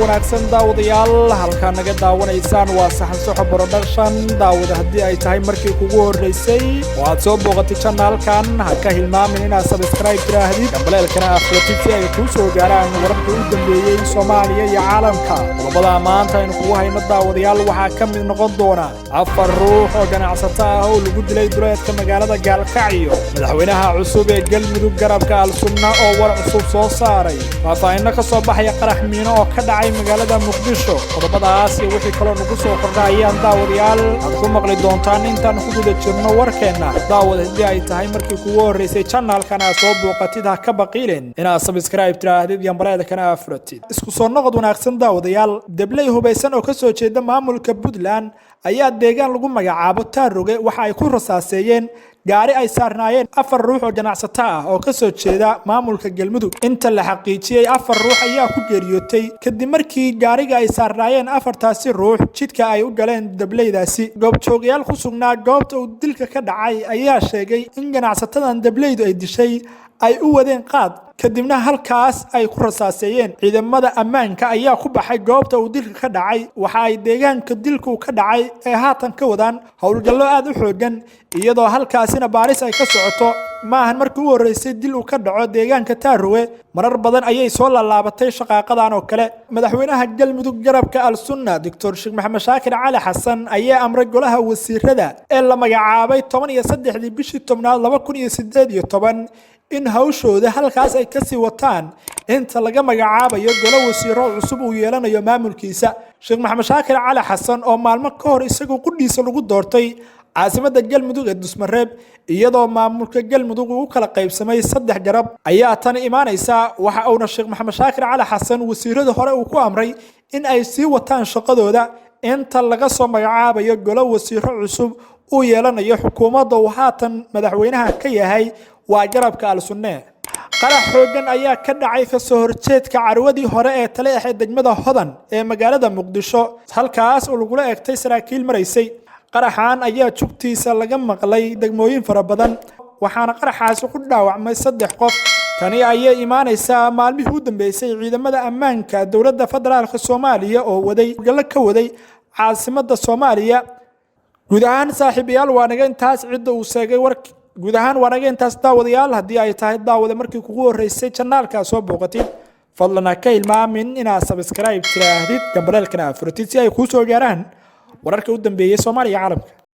wanaagsan daawadayaal halka naga daawanaysaan waa saxan soxo production daawada hadii ay tahay markii kugu horeysay oo aad soo booqatay channelkan ha ka hilmaamin inaad subscribe tirahdid gambaleelkana afrotici ay ku soo gaaraan wararka u dambeeyay Soomaaliya iyo caalamka qodobada maanta aynu kugu hayno daawadayaal waxa ka mid noqon doona afar ruux oo ganacsato ah oo lagu dilay duleedka magaalada Gaalkacyo madaxweynaha cusub ee Galmudug garabka Al-Sunna oo war cusub soo saaray faahfaahin ka soo baxay qarax miino oo ka dhacay magaalada Muqdisho qodobadaas iyo wixii kale nagu soo kordhayaan daawadayaal aad ku maqli doontaan intaan ku guda jirno warkeena daawada hadii ay tahay markii kugu horeysay channelkan aad soo booqatid ha ka baqiilen inaad subscribe tirahdid gambarada kana afrotid isku soo noqod wanaagsan daawadayaal dablay hubaysan oo ka soo jeeda maamulka Puntland ayaa deegaan lagu magacaabo Taaroge waxa ay ku rasaaseeyeen gaari ay saarnaayeen afar ruux oo ganacsato ah oo ka soo jeeda maamulka Galmudug inta la xaqiijiyay afar ruux ayaa ku geeriyootay kadib markii gaariga ay saarnaayeen afartaasi ruux jidka ay u galeen dablaydaasi goobjoogayaal ku sugnaa goobta uu dilka ka dhacay ayaa sheegay in ganacsatadan dablaydu ay dishay ay u wadeen qaad kadibna halkaas ay ku rasaaseeyeen ciidamada ammaanka ayaa ku baxay goobta uu dilka ka dhacay waxa ay deegaanka dilku ka dhacay ee haatan ka wadaan howlgallo aad u xoogan iyadoo halkaasina baaris ay ka socoto maahan markii uu horeysay dil uu ka dhaco deegaanka Taarowe marar badan ayay soo laalaabatay shaqaaqadan oo kale madaxweynaha Galmudug garabka Al-Sunna Dr. Sheekh Maxamed Shaakir Cali Xasan ayaa amray golaha wasiirada ee la magacaabay 13 bishii 10 2018 in hawshooda halkaas ay ka sii wataan inta laga magacaabayo golo wasiiro cusub uu yeelanayo maamulkiisa Sheekh Maxamed Shaakir Cali Xasan oo maalmo ka hor isagu qudhiisa lagu doortay caasimada Galmudug ee Dusmareeb iyadoo maamulka Galmudug uu kala qaybsamay 3 garab ayaa tan imaanaysa waxa uu Sheekh Maxamed Shaakir Cali Xasan wasiirada hore uu ku amray in ay sii wataan shaqadooda inta laga soo magacaabayo golo wasiiro cusub uu yeelanayo xukuumadda uu haatan madaxweynaha ka yahay waa garabka Al-Sunna qarax xoogan ayaa ka dhacay ka soo horjeedka carwadii hore ee taleex degmada Hodan ee magaalada Muqdisho halkaas oo lagu eegtay saraakiil mareysay qaraxan ayaa jugtiisa laga maqlay degmooyin fara badan waxaana qaraxaas ku dhaawacmay 3 qof tani ayay imaanaysaa maalmihii u dambeysay ciidamada ammaanka dawladda federaalka Soomaaliya oo waday gal ka waday caasimada Soomaaliya guud ahaan saaxiibayaal waa naga intaas cid uu sheegay warki guud ahaan waa naga intaas daawadayaal hadii ay tahay daawada markii kugu horeysay channelka soo booqatid fadlan ka hilmaamin inaad subscribe tirahdid gambaleelkana afrotid si ay ku soo gaaraan wararka u dambeeyay Soomaaliya caalamka